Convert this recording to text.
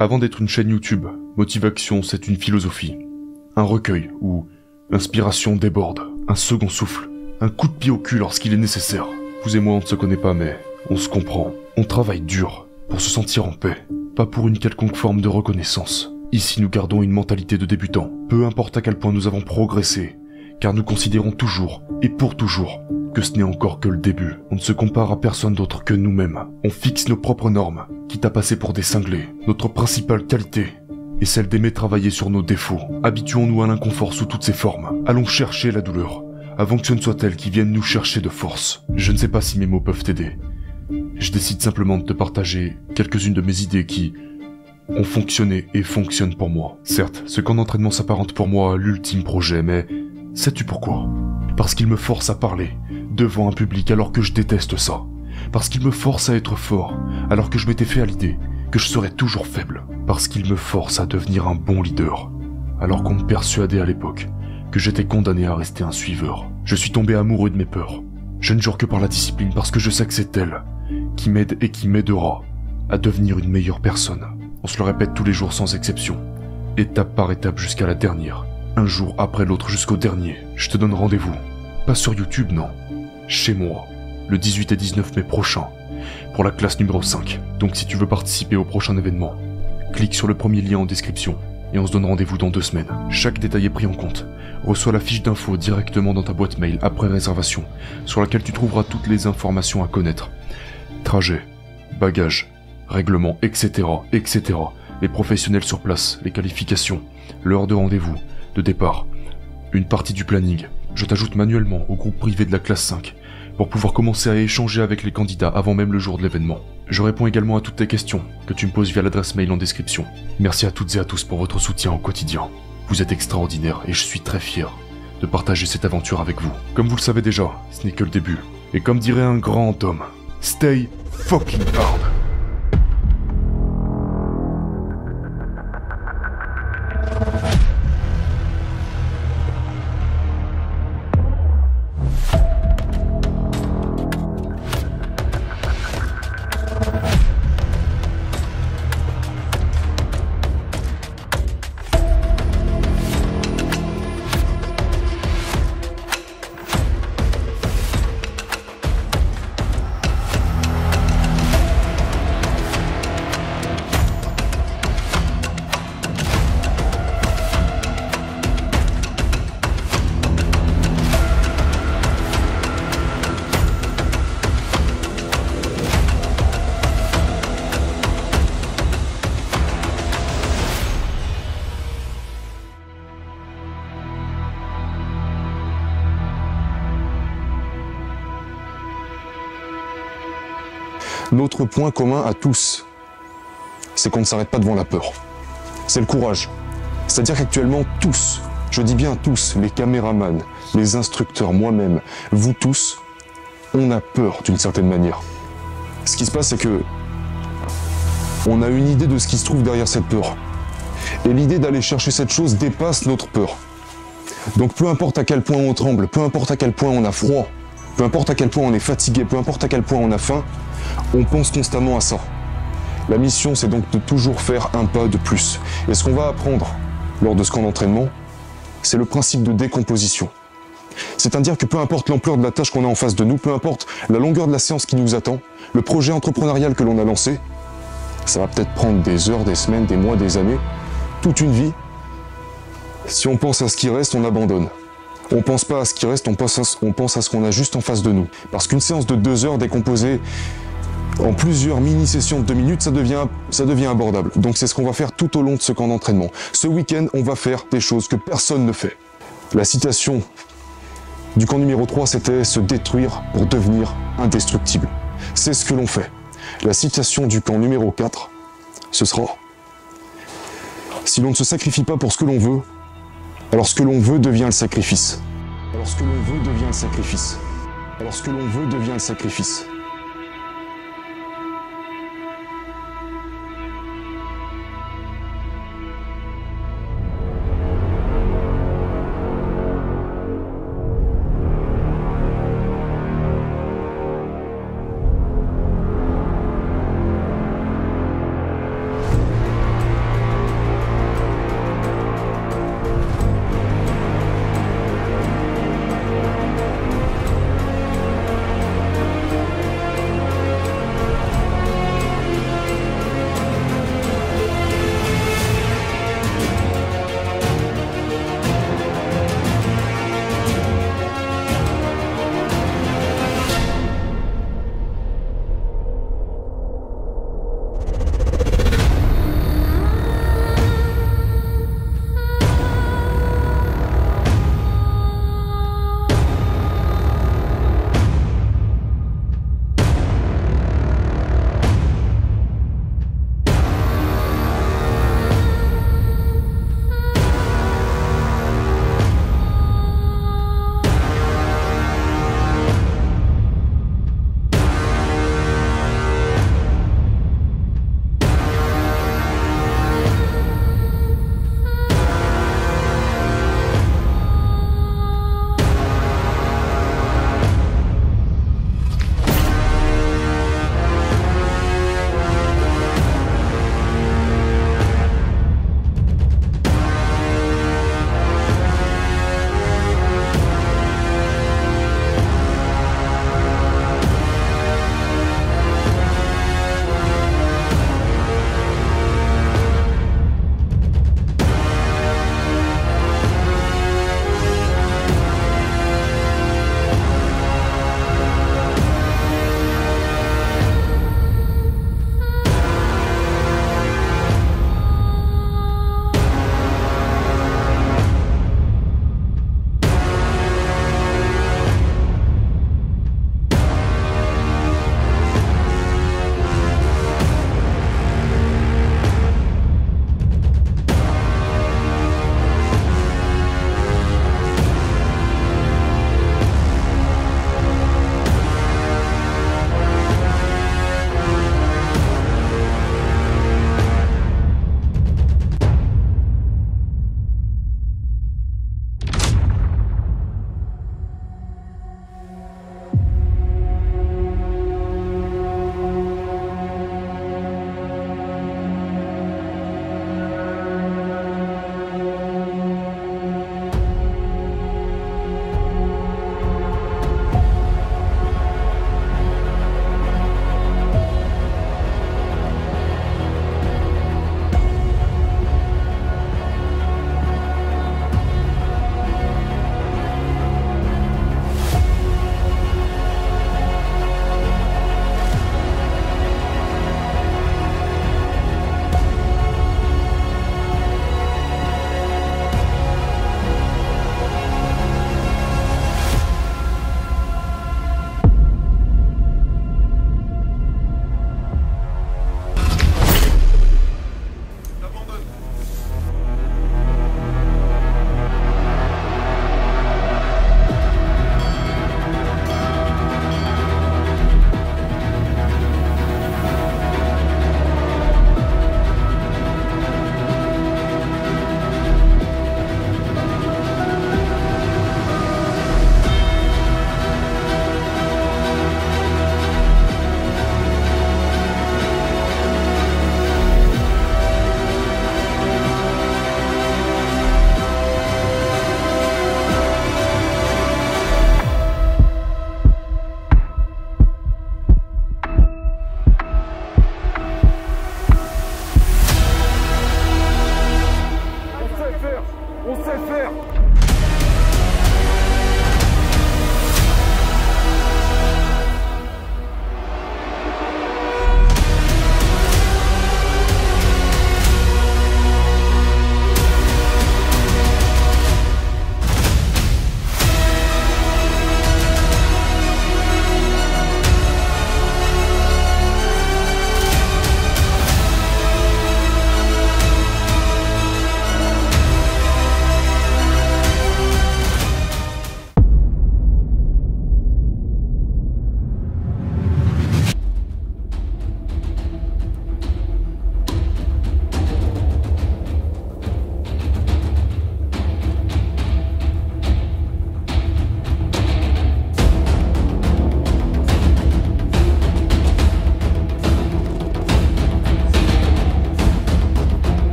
Avant d'être une chaîne YouTube, Motivation c'est une philosophie. Un recueil où l'inspiration déborde, un second souffle, un coup de pied au cul lorsqu'il est nécessaire. Vous et moi on ne se connaît pas mais on se comprend. On travaille dur pour se sentir en paix, pas pour une quelconque forme de reconnaissance. Ici nous gardons une mentalité de débutant, peu importe à quel point nous avons progressé, car nous considérons toujours, et pour toujours, que ce n'est encore que le début. On ne se compare à personne d'autre que nous-mêmes. On fixe nos propres normes, quitte à passer pour des cinglés. Notre principale qualité est celle d'aimer travailler sur nos défauts. Habituons-nous à l'inconfort sous toutes ses formes. Allons chercher la douleur, avant que ce ne soit elle qui vienne nous chercher de force. Je ne sais pas si mes mots peuvent t'aider. Je décide simplement de te partager quelques-unes de mes idées qui ont fonctionné et fonctionnent pour moi. Certes, ce camp d'entraînement s'apparente pour moi à l'ultime projet, mais sais-tu pourquoi ? Parce qu'il me force à parler devant un public alors que je déteste ça. Parce qu'il me force à être fort alors que je m'étais fait à l'idée que je serais toujours faible. Parce qu'il me force à devenir un bon leader alors qu'on me persuadait à l'époque que j'étais condamné à rester un suiveur. Je suis tombé amoureux de mes peurs. Je ne jure que par la discipline parce que je sais que c'est elle qui m'aide et qui m'aidera à devenir une meilleure personne. On se le répète tous les jours sans exception, étape par étape jusqu'à la dernière, un jour après l'autre jusqu'au dernier. Je te donne rendez-vous, pas sur YouTube non, chez moi, le 18 et 19 mai prochain, pour la classe numéro 5. Donc si tu veux participer au prochain événement, clique sur le premier lien en description et on se donne rendez-vous dans 2 semaines. Chaque détail est pris en compte. Reçois la fiche d'info directement dans ta boîte mail après réservation, sur laquelle tu trouveras toutes les informations à connaître. Trajet, bagages, règlements, etc., etc. Les professionnels sur place, les qualifications, l'heure de rendez-vous, de départ, une partie du planning. Je t'ajoute manuellement au groupe privé de la classe 5 pour pouvoir commencer à échanger avec les candidats avant même le jour de l'événement. Je réponds également à toutes tes questions que tu me poses via l'adresse mail en description. Merci à toutes et à tous pour votre soutien au quotidien. Vous êtes extraordinaires et je suis très fier de partager cette aventure avec vous. Comme vous le savez déjà, ce n'est que le début. Et comme dirait un grand homme, stay fucking hard. Notre point commun à tous, c'est qu'on ne s'arrête pas devant la peur. C'est le courage. C'est-à-dire qu'actuellement, tous, je dis bien tous, les caméramans, les instructeurs, moi-même, vous tous, on a peur d'une certaine manière. Ce qui se passe, c'est que on a une idée de ce qui se trouve derrière cette peur. Et l'idée d'aller chercher cette chose dépasse notre peur. Donc peu importe à quel point on tremble, peu importe à quel point on a froid, peu importe à quel point on est fatigué, peu importe à quel point on a faim, on pense constamment à ça. La mission, c'est donc de toujours faire un pas de plus. Et ce qu'on va apprendre lors de ce camp d'entraînement, c'est le principe de décomposition. C'est-à-dire que peu importe l'ampleur de la tâche qu'on a en face de nous, peu importe la longueur de la séance qui nous attend, le projet entrepreneurial que l'on a lancé, ça va peut-être prendre des heures, des semaines, des mois, des années, toute une vie. Si on pense à ce qui reste, on abandonne. On pense pas à ce qui reste, on pense à ce qu'on a juste en face de nous. Parce qu'une séance de 2 heures décomposée en plusieurs mini-sessions de 2 minutes, ça devient abordable. Donc c'est ce qu'on va faire tout au long de ce camp d'entraînement. Ce week-end, on va faire des choses que personne ne fait. La citation du camp numéro 3, c'était « se détruire pour devenir indestructible ». C'est ce que l'on fait. La citation du camp numéro 4, ce sera « si l'on ne se sacrifie pas pour ce que l'on veut, alors ce que l'on veut devient le sacrifice. Alors ce que l'on veut devient le sacrifice. Alors ce que l'on veut devient le sacrifice. »